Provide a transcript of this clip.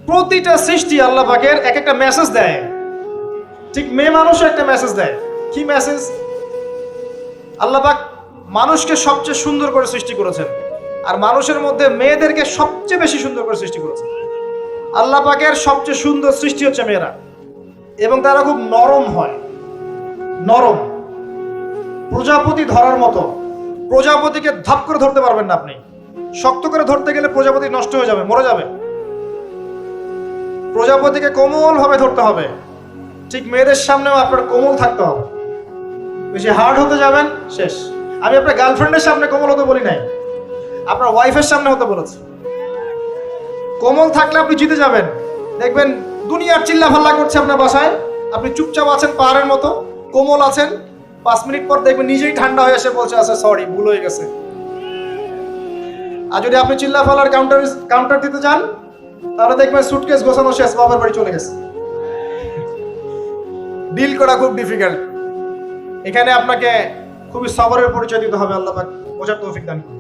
প্রতিটা সৃষ্টি আল্লাহ পাকের এক একটা মেসেজ দেয়। ঠিক মেয়ে মানুষও একটা মেসেজ দেয়। কি মেসেজ? আল্লাহ পাক মানুষকে সবচেয়ে সুন্দর করে সৃষ্টি করেছেন, আর মানুষের মধ্যে মেয়েদেরকে সবচেয়ে বেশি সুন্দর করে সৃষ্টি করেছেন। আল্লাহ পাকের সবচেয়ে সুন্দর সৃষ্টি হচ্ছে মেয়েরা, এবং তারা খুব নরম হয়, নরম, প্রজাপতি ধরার মতো। প্রজাপতিকে ধাপ করে ধরতে পারবেন না আপনি। শক্ত করে ধরতে গেলে প্রজাপতি নষ্ট হয়ে যাবে, মরে যাবে। প্রজাপতিকে কোমল ভাবে ধরতে হবে। ঠিক মেয়েদের সামনেও আপনার কোমল থাকতে হবে। বেশি হার্ড হতে যাবেন, শেষ। আমি আপনার গার্লফ্রেন্ডের সামনে কোমল হতে বলি নাই, আপনার ওয়াইফের সামনে হতে বলেছি। কোমল থাকলে আপনি জিতে যাবেন। দেখবেন দুনিয়ার চিল্লা ফাল্লা করছে আপনার বাসায়, আপনি চুপচাপ আছেন পাহাড়ের মতো, কোমল আছেন। 5 মিনিট পর দেখবেন নিজেই ঠান্ডা হয়ে এসে বলছে, আচ্ছা সরি, ভুল হয়ে গেছে। আর যদি আপনি চিল্লা ফাল্লার কাউন্টার দিতে যান, তাহলে দেখবেন সুটকেস গোছানো শেষ, বাবার বাড়ি চলে গেছে। ডিল করা খুব ডিফিকাল্ট। এখানে আপনাকে খুবই সবরের পরিচয় দিতে হবে। আল্লাহ পাক বোঝার তৌফিক দান করুন।